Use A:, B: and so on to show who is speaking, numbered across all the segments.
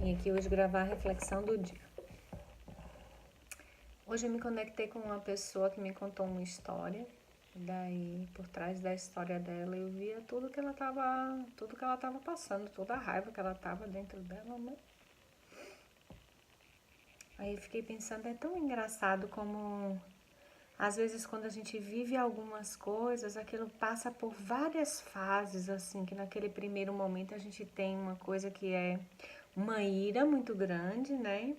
A: Vim aqui hoje gravar a reflexão do dia. Hoje eu me conectei com uma pessoa que me contou uma história. Daí, por trás da história dela, eu via tudo que ela tava passando, toda a raiva que ela tava dentro dela, né? Aí eu fiquei pensando, é tão engraçado como às vezes quando a gente vive algumas coisas, aquilo passa por várias fases, assim, que naquele primeiro momento a gente tem uma coisa que é uma ira muito grande, né?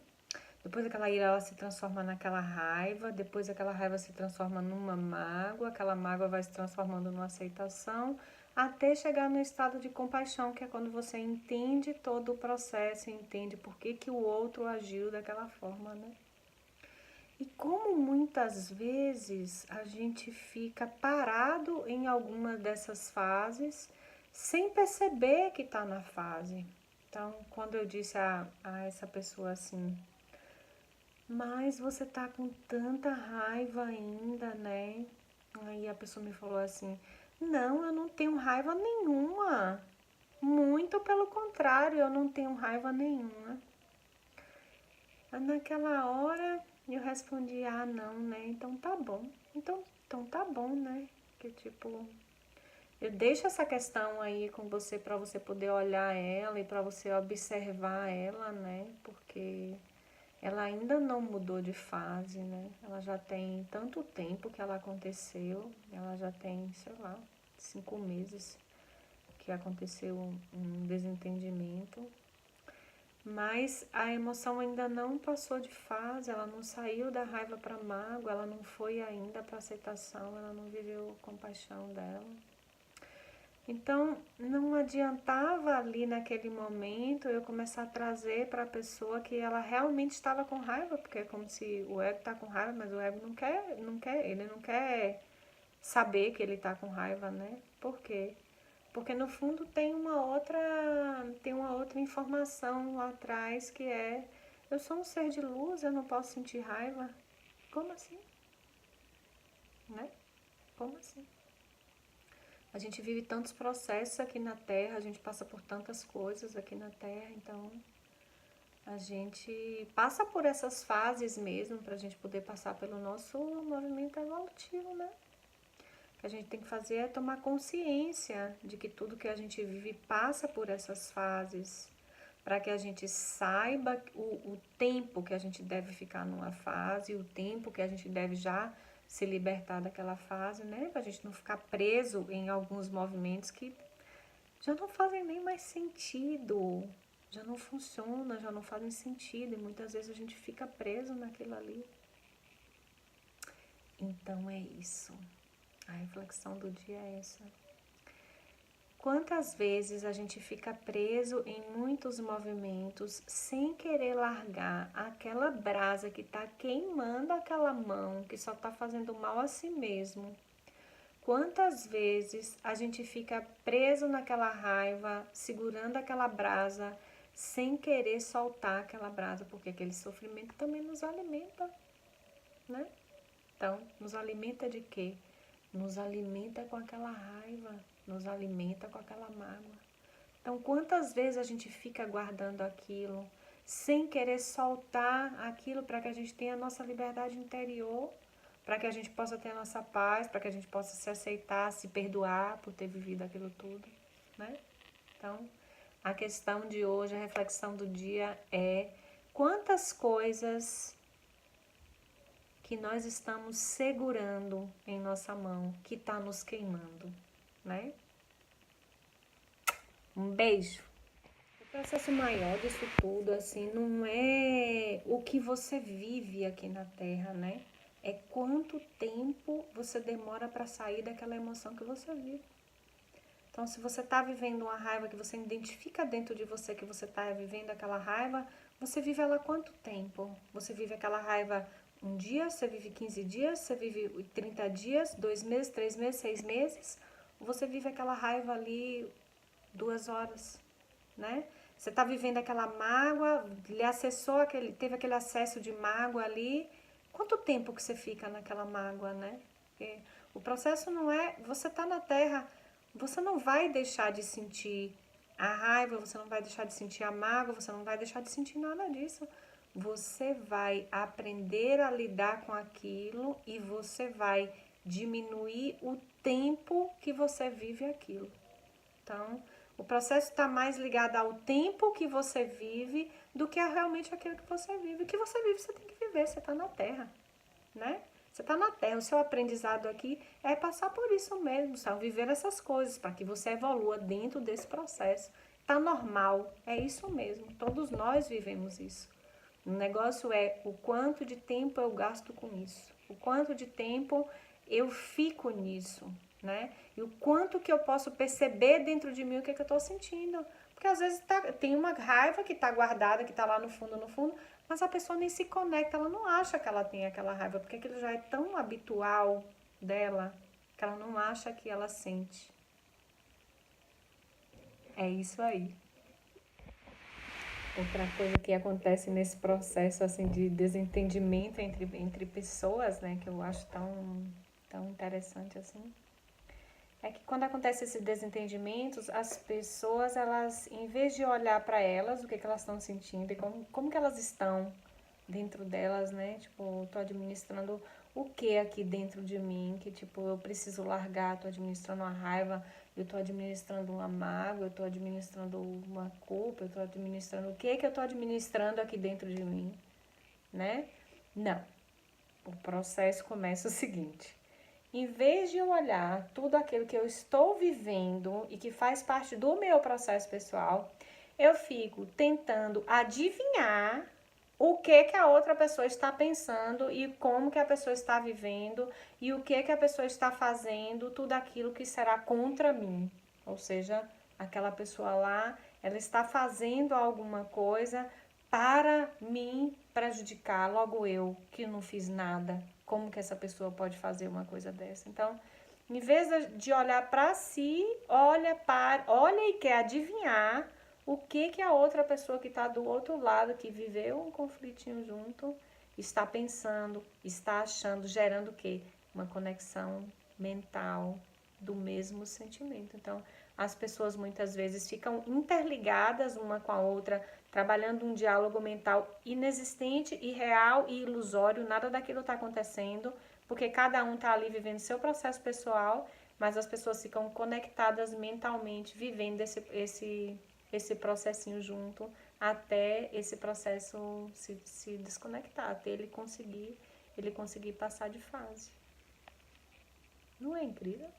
A: Depois aquela ira ela se transforma naquela raiva, depois aquela raiva se transforma numa mágoa, aquela mágoa vai se transformando numa aceitação, até chegar no estado de compaixão, que é quando você entende todo o processo, entende por que que o outro agiu daquela forma, né? E como muitas vezes a gente fica parado em alguma dessas fases sem perceber que está na fase. Então, quando eu disse a essa pessoa assim, mas você tá com tanta raiva ainda, né? Aí a pessoa me falou assim, não, eu não tenho raiva nenhuma. Muito pelo contrário, eu não tenho raiva nenhuma. Naquela hora eu respondi, ah não, né? Então tá bom. Então tá bom, né? Que tipo, eu deixo essa questão aí com você para você poder olhar ela e para você observar ela, né? Porque ela ainda não mudou de fase, né? Ela já tem tanto tempo que ela aconteceu, ela já tem, sei lá, 5 meses que aconteceu um desentendimento, mas a emoção ainda não passou de fase, ela não saiu da raiva para mágoa, ela não foi ainda para aceitação, ela não viveu a compaixão dela. Então, não adiantava ali naquele momento eu começar a trazer para a pessoa que ela realmente estava com raiva, porque é como se o ego está com raiva, mas o ego ele não quer saber que ele está com raiva, né? Por quê? Porque no fundo tem uma outra informação lá atrás que é, eu sou um ser de luz, eu não posso sentir raiva. Como assim? Né? Como assim? A gente vive tantos processos aqui na Terra, a gente passa por tantas coisas aqui na Terra, então a gente passa por essas fases mesmo para a gente poder passar pelo nosso movimento evolutivo, né? O que a gente tem que fazer é tomar consciência de que tudo que a gente vive passa por essas fases, para que a gente saiba o tempo que a gente deve ficar numa fase, o tempo que a gente deve já se libertar daquela fase, né? Pra gente não ficar preso em alguns movimentos que já não fazem nem mais sentido, já não funciona, já não fazem sentido e muitas vezes a gente fica preso naquilo ali. Então é isso. A reflexão do dia é essa. Quantas vezes a gente fica preso em muitos movimentos sem querer largar aquela brasa que está queimando aquela mão, que só está fazendo mal a si mesmo? Quantas vezes a gente fica preso naquela raiva, segurando aquela brasa, sem querer soltar aquela brasa, porque aquele sofrimento também nos alimenta, né? Então, nos alimenta de quê? Nos alimenta com aquela raiva, nos alimenta com aquela mágoa. Então, quantas vezes a gente fica guardando aquilo, sem querer soltar aquilo para que a gente tenha a nossa liberdade interior, para que a gente possa ter a nossa paz, para que a gente possa se aceitar, se perdoar por ter vivido aquilo tudo, né? Então, a questão de hoje, a reflexão do dia é quantas coisas que nós estamos segurando em nossa mão, que está nos queimando, né? Um beijo! O processo maior disso tudo, assim, não é o que você vive aqui na Terra, né? É quanto tempo você demora para sair daquela emoção que você vive. Então, se você está vivendo uma raiva que você identifica dentro de você que você está vivendo aquela raiva, você vive ela quanto tempo? Você vive aquela raiva um dia, você vive 15 dias, você vive 30 dias, 2 meses, 3 meses, 6 meses? Ou você vive aquela raiva ali 2 horas, né? Você está vivendo aquela mágoa, teve aquele acesso de mágoa ali. Quanto tempo que você fica naquela mágoa, né? Porque o processo não é, você está na Terra, você não vai deixar de sentir a raiva, você não vai deixar de sentir a mágoa, você não vai deixar de sentir nada disso. Você vai aprender a lidar com aquilo e você vai diminuir o tempo que você vive aquilo. Então, o processo está mais ligado ao tempo que você vive do que a realmente aquilo que você vive. O que você vive, você tem que viver, você está na Terra, né? Você está na Terra, o seu aprendizado aqui é passar por isso mesmo, sabe? Viver essas coisas para que você evolua dentro desse processo. Tá normal, é isso mesmo, todos nós vivemos isso. O negócio é o quanto de tempo eu gasto com isso, o quanto de tempo eu fico nisso, né? E o quanto que eu posso perceber dentro de mim o que, é que eu tô sentindo. Porque às vezes tem uma raiva que tá guardada, que tá lá no fundo, mas a pessoa nem se conecta, ela não acha que ela tem aquela raiva, porque aquilo já é tão habitual dela, que ela não acha que ela sente. É isso aí. Outra coisa que acontece nesse processo assim de desentendimento entre pessoas, né, que eu acho tão interessante assim, é que quando acontece esses desentendimentos, as pessoas, elas, em vez de olhar para elas, o que elas estão sentindo e como que elas estão dentro delas, né? Tipo, tô administrando o que aqui dentro de mim, que tipo, eu preciso largar, tô administrando uma raiva, eu tô administrando uma mágoa, eu tô administrando uma culpa, eu tô administrando o que eu tô administrando aqui dentro de mim, né? Não. O processo começa o seguinte: em vez de eu olhar tudo aquilo que eu estou vivendo e que faz parte do meu processo pessoal, eu fico tentando adivinhar o que a outra pessoa está pensando e como que a pessoa está vivendo e o que a pessoa está fazendo, tudo aquilo que será contra mim. Ou seja, aquela pessoa lá, ela está fazendo alguma coisa para me prejudicar, logo eu que não fiz nada. Como que essa pessoa pode fazer uma coisa dessa? Então, em vez de olhar para si, olha e quer adivinhar o que a outra pessoa que está do outro lado, que viveu um conflitinho junto, está pensando, está achando, gerando o quê? Uma conexão mental do mesmo sentimento. Então, as pessoas muitas vezes ficam interligadas uma com a outra, trabalhando um diálogo mental inexistente, irreal e ilusório, nada daquilo está acontecendo, porque cada um está ali vivendo seu processo pessoal, mas as pessoas ficam conectadas mentalmente, vivendo esse processinho junto, até esse processo se desconectar, até ele conseguir passar de fase. Não é incrível?